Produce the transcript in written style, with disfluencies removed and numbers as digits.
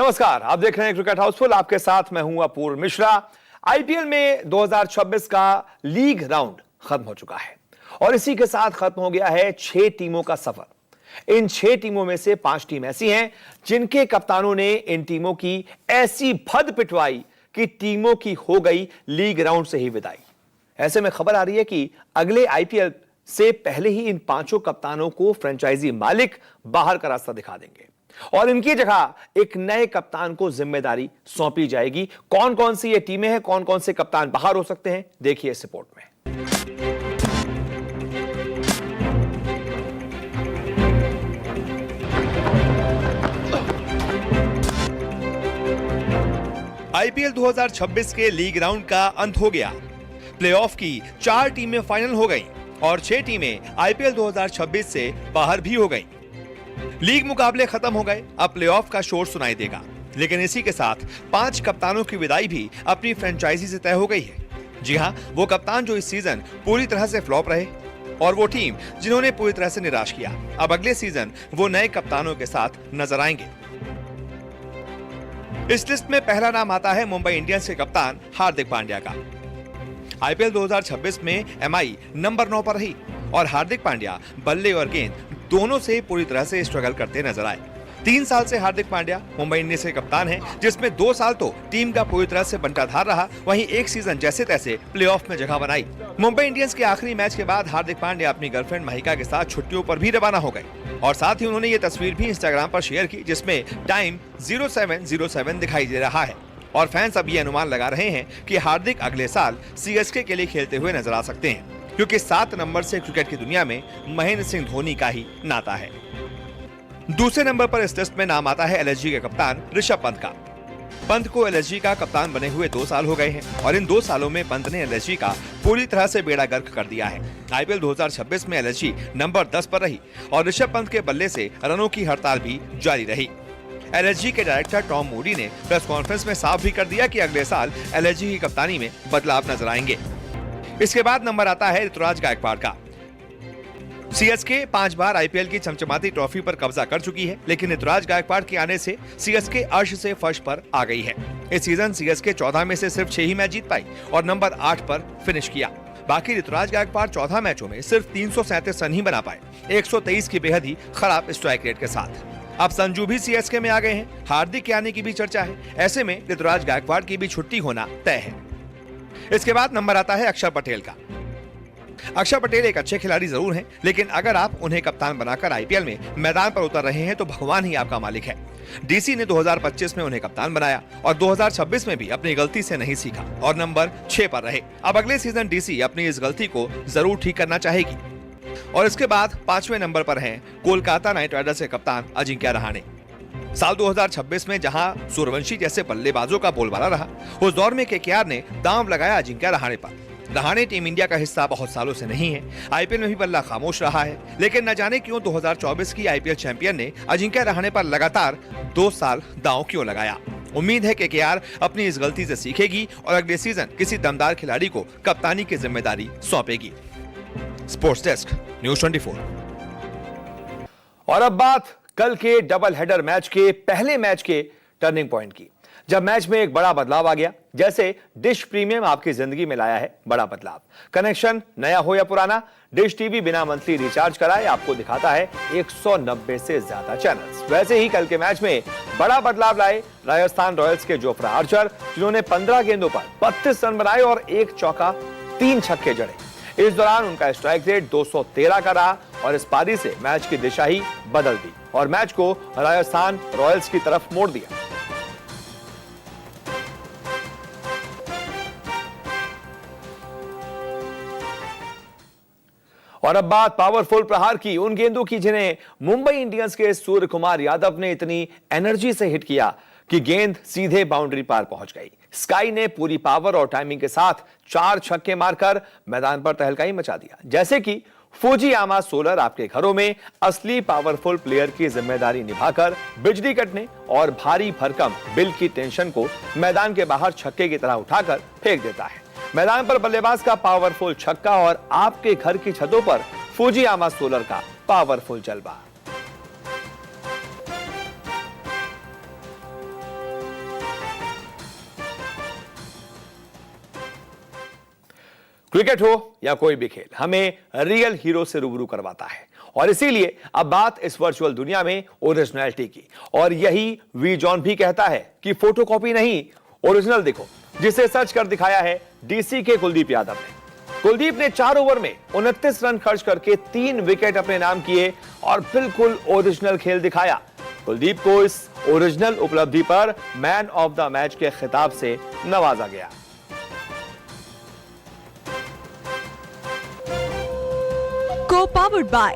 नमस्कार, आप देख रहे हैं क्रिकेट हाउसफुल। आपके साथ मैं हूं अपूर्व मिश्रा। आईपीएल में 2026 का लीग राउंड खत्म हो चुका है और इसी के साथ खत्म हो गया है 6 टीमों का सफर। इन 6 टीमों में से 5 टीम ऐसी हैं जिनके कप्तानों ने इन टीमों की ऐसी भद पिटवाई कि टीमों की हो गई लीग राउंड से ही विदाई। ऐसे में खबर आ रही है कि अगले आईपीएल से पहले ही इन 5 कप्तानों को फ्रेंचाइजी मालिक बाहर का रास्ता दिखा देंगे और इनकी जगह एक नए कप्तान को जिम्मेदारी सौंपी जाएगी। कौन कौन सी ये टीमें हैं, कौन कौन से कप्तान बाहर हो सकते हैं, देखिए इस रिपोर्ट में। आईपीएल 2026 के लीग राउंड का अंत हो गया। प्लेऑफ की 4 टीमें फाइनल हो गईं और 6 टीमें आईपीएल 2026 से बाहर भी हो गईं। लीग मुकाबले खत्म हो गए, अब प्लेऑफ का शोर सुनाई देगा। लेकिन इसी के साथ 5 कप्तानों की विदाई भी अपनी फ्रेंचाइजी से तय हो गई है। जी हां, वो कप्तान जो इस सीजन पूरी तरह से फ्लॉप रहे और वो टीम जिन्होंने पूरी तरह से निराश किया, अब अगले सीजन वो नए कप्तानों के साथ नजर आएंगे। इस लिस्ट में पहला नाम आता है मुंबई इंडियंस के कप्तान हार्दिक पांड्या का। आईपीएल 2026 में एमआई नंबर 9 पर रही और हार्दिक पांड्या बल्ले और गेंद दोनों से पूरी तरह से स्ट्रगल करते नजर आए। 3 साल से हार्दिक पांड्या मुंबई इंडियंस के कप्तान हैं, जिसमें 2 साल तो टीम का पूरी तरह से बंटाधार रहा, वहीं एक सीजन जैसे तैसे प्लेऑफ में जगह बनाई। मुंबई इंडियंस के आखिरी मैच के बाद हार्दिक पांड्या अपनी गर्लफ्रेंड महिका के साथ छुट्टियों पर भी रवाना हो गए और साथ ही उन्होंने ये तस्वीर भी इंस्टाग्राम पर शेयर की जिसमें टाइम 0707 दिखाई दे रहा है और फैंस अब ये अनुमान लगा रहे हैं कि हार्दिक अगले साल सीएसके के लिए खेलते हुए नजर आ सकते हैं, क्योंकि 7 नंबर से क्रिकेट की दुनिया में महेंद्र सिंह धोनी का ही नाता है। दूसरे नंबर पर इस लिस्ट में नाम आता है एलएसजी के कप्तान ऋषभ पंत का। पंत को एलएसजी का कप्तान बने हुए 2 साल हो गए हैं और इन 2 सालों में पंत ने एलएसजी का पूरी तरह से बेड़ा गर्क कर दिया है। आईपीएल 2026 में एलएसजी नंबर 10 पर रही और ऋषभ पंत के बल्ले से रनों की हड़ताल भी जारी रही। एलएसजी के डायरेक्टर टॉम मूडी ने प्रेस कॉन्फ्रेंस में साफ भी कर दिया कि अगले साल एलएसजी की कप्तानी में बदलाव नजर आएंगे। इसके बाद नंबर आता है ऋतुराज गायकवाड़ का। सीएसके 5 बार आईपीएल की चमचमाती ट्रॉफी पर कब्जा कर चुकी है, लेकिन ऋतुराज गायकवाड़ के आने से सीएसके अर्श से फर्श पर आ गई है। इस सीजन सीएसके 14 में से सिर्फ 6 ही मैच जीत पाई और नंबर 8 पर फिनिश किया। बाकी ऋतुराज गायकवाड़ 14 मैचों में सिर्फ 337 रन ही बना पाए, 123 की बेहद ही खराब स्ट्राइक रेट के साथ। अब संजू भी सीएसके में आ गए हैं, हार्दिक के आने की भी चर्चा है। ऐसे में ऋतुराज गायकवाड़ की भी छुट्टी होना तय है। इसके बाद नंबर आता है अक्षर पटेल का। अक्षर पटेल एक अच्छे खिलाड़ी जरूर हैं, लेकिन अगर आप उन्हें कप्तान बनाकर आईपीएल में मैदान पर उतर रहे हैं तो भगवान ही आपका मालिक है। डीसी ने 2025 में उन्हें कप्तान बनाया और 2026 में भी अपनी गलती से नहीं सीखा और नंबर 6 पर रहे। अब अगले सीजन डीसी अपनी इस गलती को जरूर ठीक करना चाहेगी। और इसके बाद 5वें नंबर पर हैं कोलकाता नाइट राइडर्स के कप्तान अजिंक्य रहाणे। साल 2026 में जहां सूर्यवंशी जैसे बल्लेबाजों का बोलबाला रहा, उस दौर में केकेआर ने दांव लगाया अजिंक्य रहाणे पर। रहाणे टीम इंडिया का हिस्सा बहुत सालों से नहीं है, आईपीएल में भी बल्ला खामोश रहा है, लेकिन न जाने क्यों 2024 की आईपीएल चैंपियन ने अजिंक्य रहाणे पर लगातार 2 साल दांव क्यों लगाया। उम्मीद है कि केकेआर अपनी इस गलती से सीखेगी और अगले सीजन किसी दमदार खिलाड़ी को कप्तानी की जिम्मेदारी सौंपेगी। Sports desk, news 24। और अब बात कल के डबल हेडर मैच के पहले मैच के टर्निंग पॉइंट की, जब मैच में एक बड़ा बदलाव आ गया। जैसे डिश प्रीमियम आपकी जिंदगी में लाया है बड़ा बदलाव। कनेक्शन नया हो या पुराना, डिश टीवी बिना मंथली रिचार्ज कराए आपको दिखाता है 190 से ज्यादा चैनल्स। वैसे ही कल के मैच में बड़ा बदलाव लाए राजस्थान रॉयल्स के जोफ्रा आर्चर, जिन्होंने 15 गेंदों पर 32 रन बनाए और 1 चौका 3 छक्के जड़े। इस दौरान उनका स्ट्राइक रेट 213 का रहा और इस पारी से मैच की दिशा ही बदल दी और मैच को राजस्थान रॉयल्स की तरफ मोड़ दिया। और अब बात पावरफुल प्रहार की, उन गेंदों की जिन्हें मुंबई इंडियंस के सूर्य कुमार यादव ने इतनी एनर्जी से हिट किया कि गेंद सीधे बाउंड्री पार पहुंच गई। स्काई ने पूरी पावर और टाइमिंग के साथ 4 छक्के मारकर मैदान पर तहलकाई मचा दिया। जैसे कि फुजियामा सोलर आपके घरों में असली पावरफुल प्लेयर की जिम्मेदारी निभाकर बिजली कटने और भारी भरकम बिल की टेंशन को मैदान के बाहर छक्के की तरह उठाकर फेंक देता है। मैदान पर बल्लेबाज का पावरफुल छक्का और आपके घर की छतों पर फुजियामा सोलर का पावरफुल जलवा। क्रिकेट हो या कोई भी खेल हमें रियल हीरो से रूबरू करवाता है और इसीलिए अब बात इस वर्चुअल दुनिया में ओरिजिनलिटी की। और यही वी जॉन भी कहता है कि फोटोकॉपी नहीं, ओरिजिनल देखो, जिसे सर्च कर दिखाया है डीसी के कुलदीप यादव ने। कुलदीप ने 4 ओवर में 29 रन खर्च करके 3 विकेट अपने नाम किए और बिल्कुल ओरिजिनल खेल दिखाया। कुलदीप को इस ओरिजिनल उपलब्धि पर मैन ऑफ द मैच के खिताब से नवाजा गया। Co-powered by